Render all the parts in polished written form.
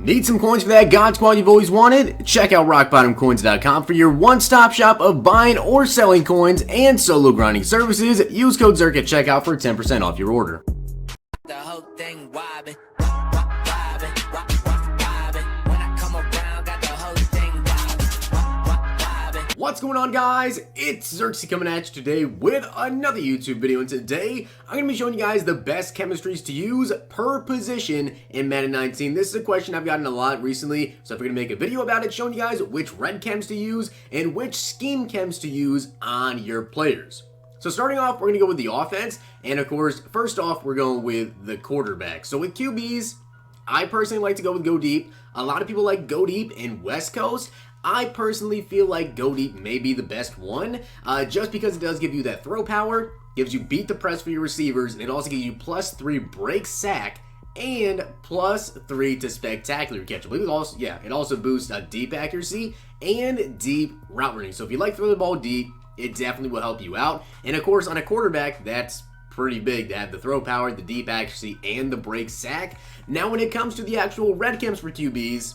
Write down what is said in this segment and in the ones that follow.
Need some coins for that God Squad you've always wanted? Check out rockbottomcoins.com for your one-stop shop of buying or selling coins and solo grinding services. Use code Zirksee at checkout for 10% off your order. The whole thing wobbin'. What's going on, guys? It's Zirksee coming at you today with another YouTube video, and today I'm going to be showing you guys the best chemistries to use per position in Madden 19. This is a question I've gotten a lot recently, so I'm going to make a video about it showing you guys which red chems to use and which scheme chems to use on your players. So starting off, we're going to go with the offense, and of course, first off, we're going with the quarterback. So with QBs, I personally like to go with Go Deep. A lot of people like Go Deep in West Coast. I personally feel like Go Deep may be the best one, just because it does give you that throw power, gives you beat the press for your receivers, and it also gives you +3 break sack and +3 to spectacular catch. I believe it also boosts deep accuracy and deep route running. So if you like throwing the ball deep, it definitely will help you out. And of course, on a quarterback, that's pretty big to have the throw power, the deep accuracy, and the break sack. Now, when it comes to the actual red chems for QBs,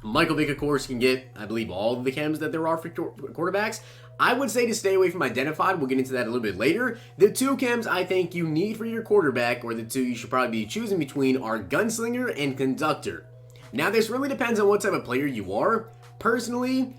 Michael Vick, of course, can get, I believe, all of the chems that there are for quarterbacks. I would say to stay away from Identified. We'll get into that a little bit later. The two chems I think you need for your quarterback, or the two you should probably be choosing between, are Gunslinger and Conductor. Now, this really depends on what type of player you are. Personally,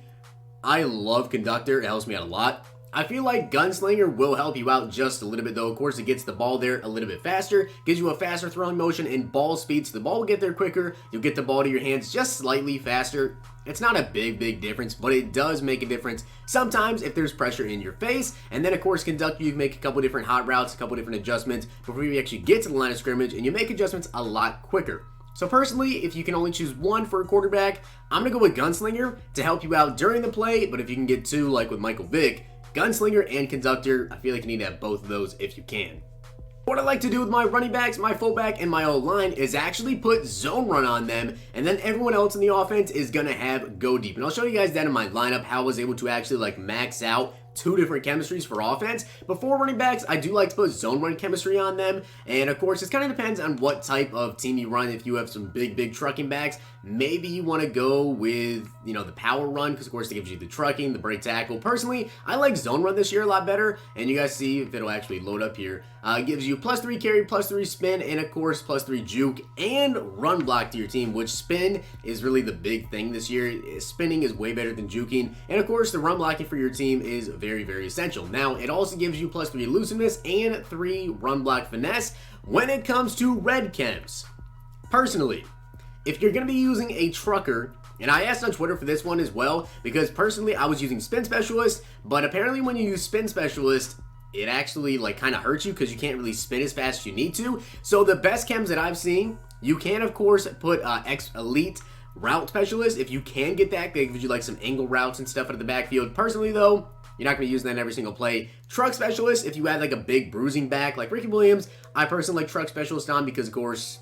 I love Conductor. It helps me out a lot. I feel like Gunslinger will help you out just a little bit, though. Of course, it gets the ball there a little bit faster, gives you a faster throwing motion and ball speed, so the ball will get there quicker. You'll get the ball to your hands just slightly faster. It's not a big difference, but it does make a difference sometimes if there's pressure in your face. And then, of course, Conductor, you can make a couple different hot routes, a couple different adjustments before you actually get to the line of scrimmage, and you make adjustments a lot quicker. So personally, if you can only choose one for a quarterback, I'm going to go with Gunslinger to help you out during the play, but if you can get two, like with Michael Vick, Gunslinger and Conductor, I feel like you need to have both of those if you can. What I like to do with my running backs, my fullback, and my O-line is actually put zone run on them, and then everyone else in the offense is going to have Go Deep. And I'll show you guys that in my lineup, how I was able to actually max out two different chemistries for offense. But for running backs, I do like to put zone run chemistry on them. And of course, it kind of depends on what type of team you run. If you have some big trucking backs, maybe you want to go with, the power run, because of course it gives you the trucking, the break tackle. Personally, I like zone run this year a lot better. And you guys see if it'll actually load up here. It gives you +3 carry, +3 spin, and of course +3 juke and run block to your team, which spin is really the big thing this year. Spinning is way better than juking. And of course, the run blocking for your team is very essential. Now, it also gives you +3 elusiveness and 3 run block finesse when it comes to red chems. Personally, if you're going to be using a trucker, and I asked on Twitter for this one as well, because personally I was using spin specialist, but apparently when you use spin specialist, it actually kind of hurts you because you can't really spin as fast as you need to. So the best chems that I've seen, you can of course put elite route specialist if you can get that. They gives you some angle routes and stuff out of the backfield. Personally though, you're not going to be using that in every single play. Truck specialist, if you have a big bruising back like Ricky Williams, I personally like truck specialist on because of course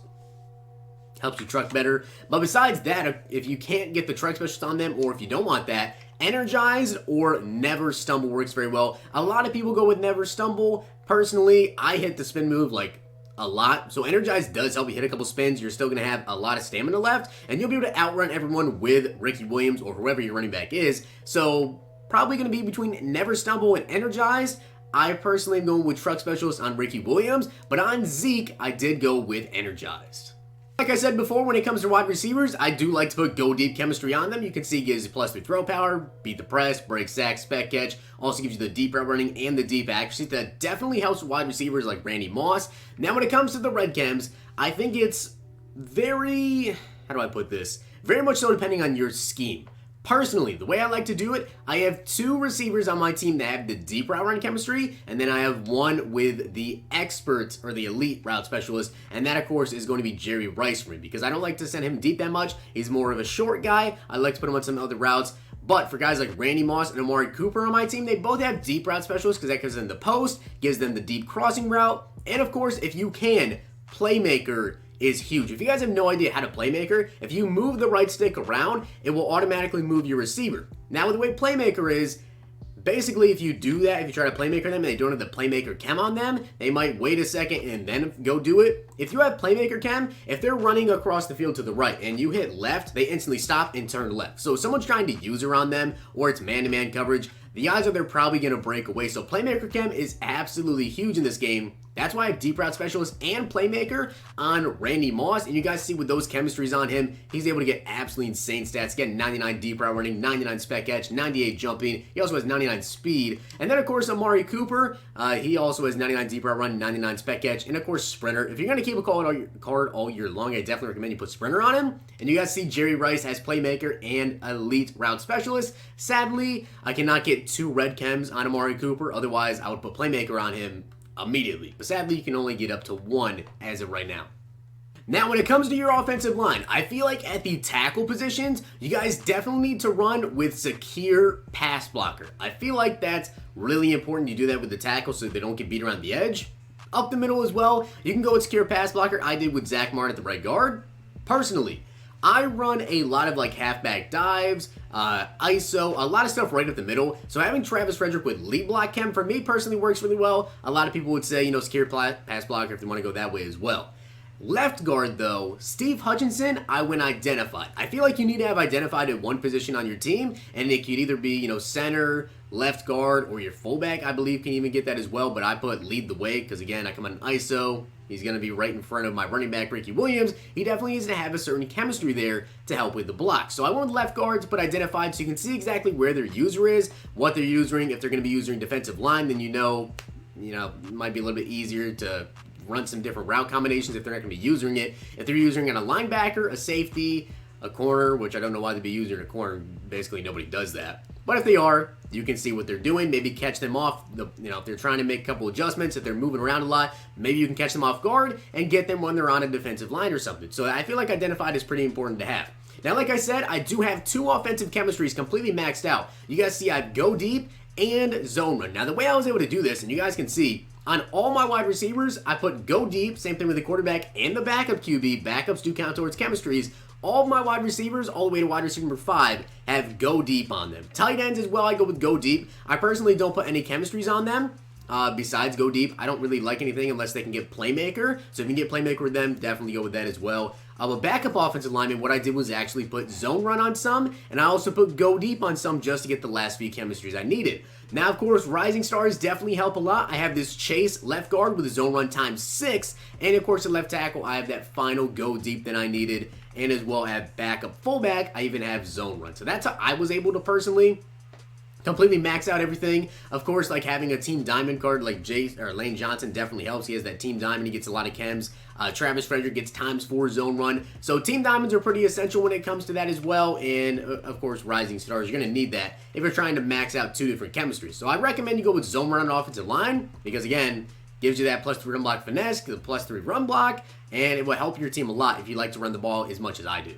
helps you truck better. But besides that, if you can't get the truck specialist on them, or if you don't want that, Energized or Never Stumble works very well. A lot of people go with Never Stumble. Personally, I hit the spin move a lot. So Energized does help you hit a couple spins. You're still going to have a lot of stamina left, and you'll be able to outrun everyone with Ricky Williams or whoever your running back is. So probably going to be between Never Stumble and Energized. I personally am going with Truck Specialist on Ricky Williams, but on Zeke, I did go with Energized. Like I said before, when it comes to wide receivers, I do like to put Go Deep chemistry on them. You can see it gives you +3 throw power, beat the press, break sack, spec catch. Also gives you the deep route running and the deep accuracy. That definitely helps wide receivers like Randy Moss. Now when it comes to the red chems, I think it's very much so depending on your scheme. Personally, the way I like to do it, I have 2 receivers on my team that have the deep route running chemistry, and then I have one with the expert or the elite route specialist, and that of course is going to be Jerry Rice for me, because I don't like to send him deep that much. He's more of a short guy. I like to put him on some other routes. But for guys like Randy Moss and Amari Cooper on my team, they both have deep route specialists because that gives them the post, gives them the deep crossing route, and of course, if you can, Playmaker is huge. If you guys have no idea how to Playmaker, if you move the right stick around, it will automatically move your receiver. Now, with the way Playmaker is, basically, if you do that, if you try to playmaker them and they don't have the playmaker chem on them, they might wait a second and then go do it. If you have playmaker chem, if they're running across the field to the right and you hit left, they instantly stop and turn left. So if someone's trying to use her on them, or it's man-to-man coverage, the odds are they're probably going to break away. So playmaker chem is absolutely huge in this game. That's why I have deep route specialist and playmaker on Randy Moss. And you guys see with those chemistries on him, he's able to get absolutely insane stats. Getting 99 deep route running, 99 spec edge, 98 jumping. He also has 99 speed. And then, of course, Amari Cooper, he also has 99 deep route run, 99 spec edge, and, of course, sprinter. If you're going to keep a card all year long, I definitely recommend you put sprinter on him. And you guys see Jerry Rice has playmaker and elite route specialist. Sadly, I cannot get 2 red chems on Amari Cooper. Otherwise, I would put playmaker on him immediately. But sadly, you can only get up to 1 as of right now. Now, when it comes to your offensive line, I feel like at the tackle positions, you guys definitely need to run with secure pass blocker. I feel like that's really important. You do that with the tackle so they don't get beat around the edge. Up the middle as well, you can go with secure pass blocker. I did with Zach Martin at the right guard. Personally, I run a lot of like halfback dives, ISO, a lot of stuff right up the middle. So having Travis Frederick with lead block chem for me personally works really well. A lot of people would say, secure pass blocker if they want to go that way as well. Left guard though, Steve Hutchinson, I went identified. I feel like you need to have identified at one position on your team, and it could either be, center, left guard, or your fullback, I believe can even get that as well, but I put lead the way because again, I come on ISO. He's going to be right in front of my running back, Ricky Williams. He definitely needs to have a certain chemistry there to help with the block. So I went with left guards, but identified so you can see exactly where their user is, what they're using. If they're going to be using defensive line, then it might be a little bit easier to run some different route combinations if they're not going to be using it. If they're using it on a linebacker, a safety, a corner, which I don't know why they'd be using a corner. Basically, nobody does that. But if they are, you can see what they're doing. Maybe catch them off. If they're trying to make a couple adjustments, if they're moving around a lot, maybe you can catch them off guard and get them when they're on a defensive line or something. So I feel like identified is pretty important to have. Now, like I said, I do have 2 offensive chemistries completely maxed out. You guys see I have go deep and zone run. Now, the way I was able to do this, and you guys can see, on all my wide receivers, I put go deep, same thing with the quarterback and the backup QB. Backups do count towards chemistries. All of my wide receivers, all the way to wide receiver number 5, have go deep on them. Tight ends as well, I go with go deep. I personally don't put any chemistries on them. Besides go deep, I don't really like anything unless they can get playmaker. So if you can get playmaker with them, definitely go with that as well. A backup offensive lineman, what I did was actually put zone run on some, and I also put go deep on some just to get the last few chemistries I needed. Now, of course, rising stars definitely help a lot. I have this Chase left guard with a zone run times 6, and of course, at left tackle, I have that final go deep that I needed, and as well have backup fullback, I even have zone run. So that's how I was able to personally completely max out everything. Of course, like having a Team Diamond card like Lane Johnson definitely helps. He has that Team Diamond. He gets a lot of chems. Travis Frederick gets ×4 zone run. So Team Diamonds are pretty essential when it comes to that as well. And, of course, Rising Stars. You're going to need that if you're trying to max out 2 different chemistries. So I recommend you go with zone run on offensive line because, again, gives you that +3 run block finesse, the +3 run block, and it will help your team a lot if you like to run the ball as much as I do.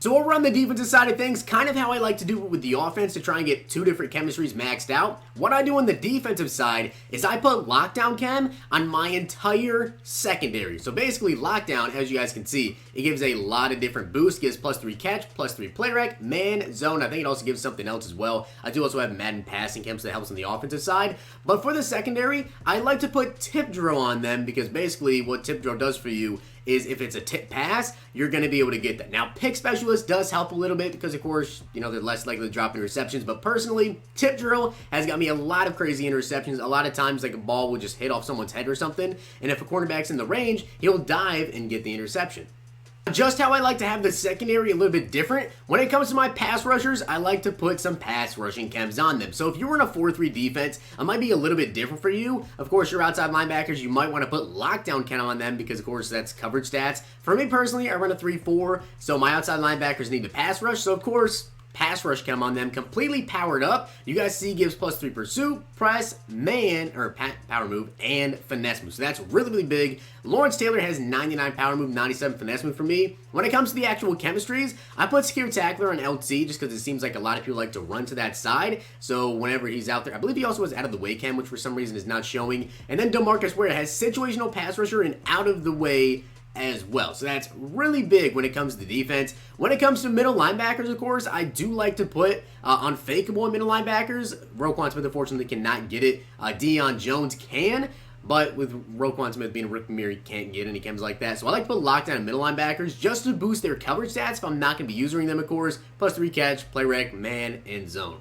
So over on the defensive side of things, kind of how I like to do it with the offense to try and get 2 different chemistries maxed out. What I do on the defensive side is I put lockdown chem on my entire secondary. So basically lockdown, as you guys can see, it gives a lot of different boosts. Gives +3 catch, +3 play rec, man, zone. I think it also gives something else as well. I do also have Madden passing chem, so that helps on the offensive side. But for the secondary, I like to put tip drill on them because basically what tip drill does for you is if it's a tip pass, you're going to be able to get that. Now, pick specialist does help a little bit because, of course, they're less likely to drop interceptions. But personally, tip drill has got me a lot of crazy interceptions. A lot of times, like a ball will just hit off someone's head or something. And if a cornerback's in the range, he'll dive and get the interception. Just how I like to have the secondary a little bit different. When it comes to my pass rushers, I like to put some pass rushing chems on them. So if you were in a 4-3 defense, it might be a little bit different for you. Of course, your outside linebackers, you might want to put lockdown chem on them because, of course, that's coverage stats. For me personally, I run a 3-4, so my outside linebackers need to pass rush. So, of course, pass rush chem on them, completely powered up. You guys see gives +3 pursuit, press, man, or power move, and finesse move. So that's really, really big. Lawrence Taylor has 99 power move, 97 finesse move for me. When it comes to the actual chemistries, I put secure tackler on LT just because it seems like a lot of people like to run to that side. So whenever he's out there, I believe he also has out of the way chem, which for some reason is not showing. And then DeMarcus Ware has situational pass rusher and out of the way as well. So that's really big when it comes to defense. When it comes to middle linebackers, of course, I do like to put unfakeable middle linebackers. Roquan Smith, unfortunately, cannot get it. Deion Jones can. But with Roquan Smith being a rookie mirror, he can't get any chems like that. So I like to put lockdown in middle linebackers just to boost their coverage stats if I'm not going to be using them, of course. Plus 3 catch, play rec, man, and zone.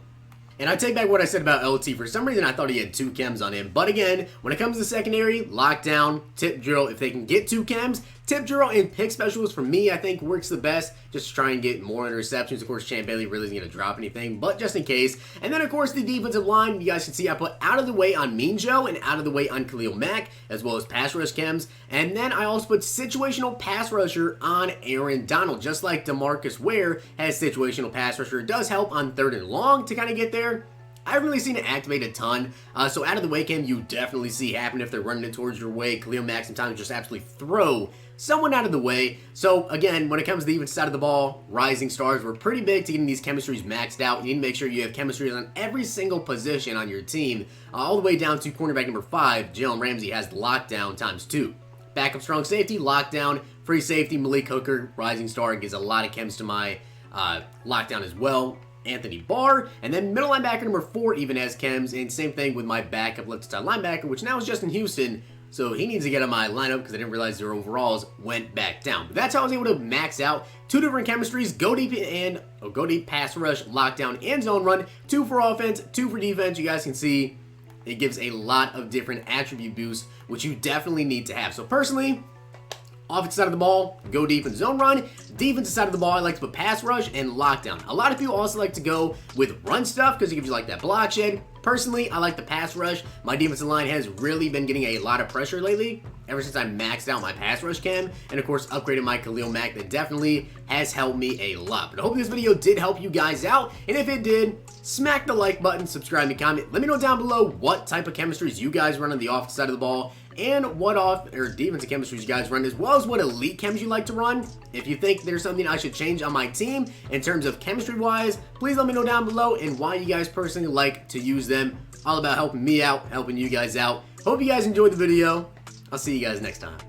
And I take back what I said about LT. For some reason, I thought he had 2 chems on him. But again, when it comes to secondary, lockdown, tip drill, if they can get 2 chems, tip drill and pick specialist for me, I think works the best. Just to try and get more interceptions. Of course, Champ Bailey really isn't going to drop anything, but just in case. And then, of course, the defensive line, you guys can see I put out of the way on Mean Joe and out of the way on Khalil Mack, as well as pass rush chems. And then I also put situational pass rusher on Aaron Donald, just like DeMarcus Ware has situational pass rusher. It does help on 3rd and long to kind of get there. I haven't really seen it activate a ton, so out of the way cam you definitely see happen if they're running it towards your way. Khalil Mack sometimes just absolutely throw someone out of the way. So again, when it comes to the defensive side of the ball, rising stars were pretty big to getting these chemistries maxed out. You need to make sure you have chemistries on every single position on your team, all the way down to cornerback number 5, Jalen Ramsey has lockdown ×2. Backup strong safety, lockdown, free safety, Malik Hooker, rising star, gives a lot of chems to my lockdown as well. Anthony Barr, and then middle linebacker number 4 even has chems, and same thing with my backup left side linebacker, which now is Justin Houston, so he needs to get on my lineup because I didn't realize their overalls went back down. But that's how I was able to max out 2 different chemistries, go deep pass rush, lockdown, and zone run, 2 for offense, 2 for defense. You guys can see it gives a lot of different attribute boosts, which you definitely need to have. So personally, offensive side of the ball, go deep and zone run. Defensive side of the ball, I like to put pass rush and lockdown. A lot of people also like to go with run stuff because it gives you like that block shed. Personally, I like the pass rush. My defensive line has really been getting a lot of pressure lately, ever since I maxed out my pass rush cam, and of course upgraded my Khalil Mack. That definitely has helped me a lot. But I hope this video did help you guys out, and if it did, smack the like button, subscribe, and comment. Let me know down below what type of chemistries you guys run on the offensive side of the ball, and what defensive chemistries you guys run, as well as what elite chems you like to run. If you think there's something I should change on my team in terms of chemistry wise, please let me know down below, and why you guys personally like to use them. All about helping me out, helping you guys out. Hope you guys enjoyed the video. I'll see you guys next time.